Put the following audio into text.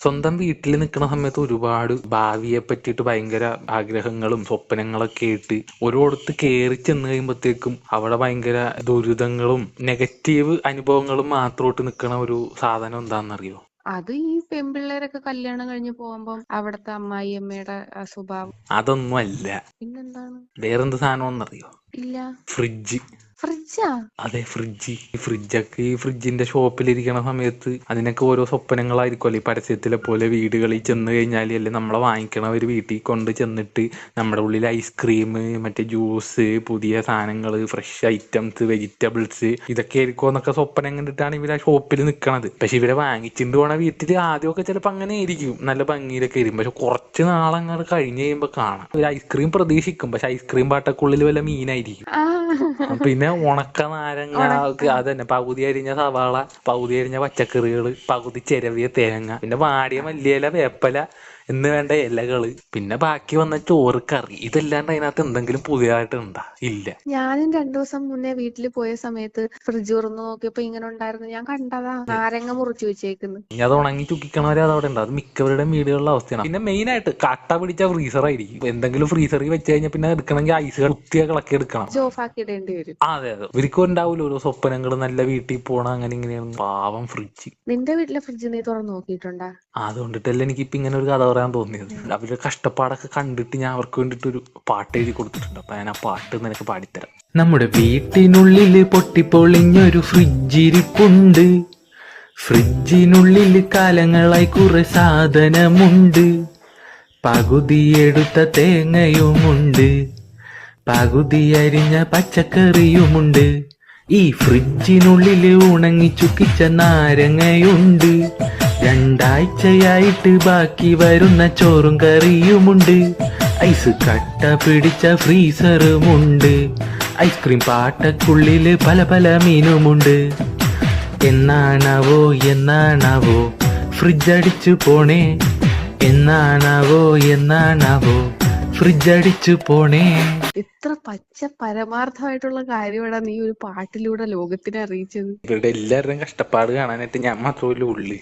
സ്വന്തം വീട്ടിൽ നിൽക്കുന്ന സമയത്ത് ഒരുപാട് ഭാവിയെ പറ്റിയിട്ട് ഭയങ്കര ആഗ്രഹങ്ങളും സ്വപ്നങ്ങളൊക്കെ ആയിട്ട് ഓരോടത്ത് കയറി ചെന്ന് കഴിയുമ്പോഴത്തേക്കും അവിടെ ഭയങ്കര ദുരിതങ്ങളും നെഗറ്റീവ് അനുഭവങ്ങളും മാത്രമായിട്ട് നിൽക്കുന്ന ഒരു സാധനം എന്താണെന്നറിയോ? അത് ഈ പെൺപിള്ളേരൊക്കെ കല്യാണം കഴിഞ്ഞ് പോകുമ്പം അവിടത്തെ അമ്മായിയമ്മയുടെ സ്വഭാവം. അതൊന്നും അല്ല. പിന്നെന്താണ്? വേറെന്ത് സാധനമെന്നറിയോ? ഇല്ല. ഫ്രിഡ്ജ്. ഫ്രിഡ്ജാ? അതെ, ഫ്രിഡ്ജ്. ഈ ഫ്രിഡ്ജൊക്കെ ഈ ഫ്രിഡ്ജിന്റെ ഷോപ്പിലിരിക്കണ സമയത്ത് അതിനൊക്കെ ഓരോ സ്വപ്നങ്ങളായിരിക്കുമല്ലോ. ഈ പരസ്യത്തിലെ പോലെ വീടുകളിൽ ചെന്ന് കഴിഞ്ഞാൽ അല്ലേ നമ്മളെ വാങ്ങിക്കണവർ വീട്ടിൽ കൊണ്ട് ചെന്നിട്ട് നമ്മുടെ ഉള്ളിൽ ഐസ്ക്രീം, മറ്റേ ജ്യൂസ്, പുതിയ സാധനങ്ങൾ, ഫ്രഷ് ഐറ്റംസ്, വെജിറ്റബിൾസ് ഇതൊക്കെ ആയിരിക്കും എന്നൊക്കെ സ്വപ്നം കണ്ടിട്ടാണ് ഇവർ ആ ഷോപ്പിൽ നിൽക്കണത്. പക്ഷെ ഇവരെ വാങ്ങിച്ചിട്ട് പോണ വീട്ടിൽ ആദ്യമൊക്കെ ചിലപ്പോൾ അങ്ങനെ ആയിരിക്കും, നല്ല ഭംഗിയിലൊക്കെ ഇരിക്കും. പക്ഷെ കുറച്ച് നാളങ്ങാട് കഴിഞ്ഞ് കഴിയുമ്പോൾ കാണാം ഒരു ഐസ്ക്രീം പ്രതീക്ഷിക്കും, പക്ഷെ ഐസ്ക്രീം പാട്ടക്കുള്ളിൽ വല്ല മീനായിരിക്കും. പിന്നെ ഉണക്ക നാരങ്ങ, അതന്നെ പകുതി അരിഞ്ഞ സവാള, പകുതി അരിഞ്ഞ പച്ചക്കറികള്, പകുതി ചെരവിയ തേങ്ങ, പിന്നെ വാടിയ മല്ലിയില, വേപ്പല എന്ന് വേണ്ട ഇലകള്, പിന്നെ ബാക്കി വന്ന ചോറ്, കറി. ഇതല്ലാണ്ട് അതിനകത്ത് എന്തെങ്കിലും പുതിയതായിട്ട് ഉണ്ടാ? ഇല്ല. ഞാനും 2 ദിവസം മുന്നേ വീട്ടിൽ പോയ സമയത്ത് ഫ്രിഡ്ജ് തുറന്നു നോക്കിയപ്പോ ഇങ്ങനെ ഉണ്ടായിരുന്നു. ഞാൻ കണ്ടതാ, നാരങ്ങ മുറിച്ചു വെച്ചേക്കുന്നു. ഇനി അത് ഉണങ്ങി ചുക്കിക്കണവരെ അതവിടെ ഉണ്ട്. അത് മിക്കവരുടെ വീടുകളിലെ അവസ്ഥയാണ്. പിന്നെ മെയിൻ ആയിട്ട് കട്ട പിടിച്ച ഫ്രീസർ ആയിരിക്കും. എന്തെങ്കിലും ഫ്രീസറിൽ വെച്ച് കഴിഞ്ഞാൽ പിന്നെ എടുക്കണമെങ്കിൽ ഐസ് കുത്തിയ കളക്കി എടുക്കണം, ഓഫ് ആക്കി ഇടേണ്ടി വരും. അതെ അതെ. ഇവർക്കും ഉണ്ടാവില്ല ഓരോ സ്വപ്നങ്ങൾ, നല്ല വീട്ടിൽ പോണ അങ്ങനെ ഇങ്ങനെയാണ്. പാവം ഫ്രിഡ്ജ്. നിന്റെ വീട്ടിലെ ഫ്രിഡ്ജ് നീ തുറന്നു നോക്കിയിട്ടുണ്ടാ? അതുകൊണ്ടിട്ടല്ലേ എനിക്കിപ്പോ ഇങ്ങനെ ഒരു കഥ പറയാൻ തോന്നിയത്. അവരുടെ കഷ്ടപ്പാടൊക്കെ കണ്ടിട്ട് ഞാൻ അവർക്ക് വേണ്ടിട്ട് ഒരു പാട്ട് എഴുതി കൊടുത്തിട്ടുണ്ട്. അപ്പൊ ഞാൻ ആ പാട്ട് നിനക്ക് പാടിത്തരാം. നമ്മുടെ വീട്ടിനുള്ളില് പൊട്ടിപ്പൊളിഞ്ഞൊരു ഫ്രിഡ്ജിരിപ്പുണ്ട്. ഫ്രിഡ്ജിനുള്ളിൽ കാലങ്ങളായി കുറെ സാധനമുണ്ട്. പകുതിയെടുത്ത തേങ്ങയുമുണ്ട്, പകുതി അരിഞ്ഞ പച്ചക്കറിയുമുണ്ട്. ഈ ഫ്രിഡ്ജിനുള്ളില് ഉണങ്ങി ചുക്കിച്ച നാരങ്ങയുണ്ട്. 2 ആഴ്ചയായിട്ട് ബാക്കി വരുന്ന ചോറും കറിയുമുണ്ട്. ഐസ് കട്ട പിടിച്ച ഫ്രീസറുമുണ്ട്. ഐസ്ക്രീം പാട്ടക്കുള്ളില് പല പല മീനുമുണ്ട്. എന്നാണാവോ ഫ്രിഡ്ജ് അടിച്ചു പോണേ? എന്നാണാവോ ഫ്രിഡ്ജ് അടിച്ചു പോണേ? ഇത്ര പച്ച പരമാർത്ഥമായിട്ടുള്ള കാര്യമാണ് നീ ഒരു പാട്ടിലൂടെ ലോകത്തിനെ അറിയിച്ചത്. ഇവരുടെ എല്ലാവരുടെയും കഷ്ടപ്പാട് കാണാനായിട്ട് ഞാൻ മാത്രമല്ലേ ഉള്ളു.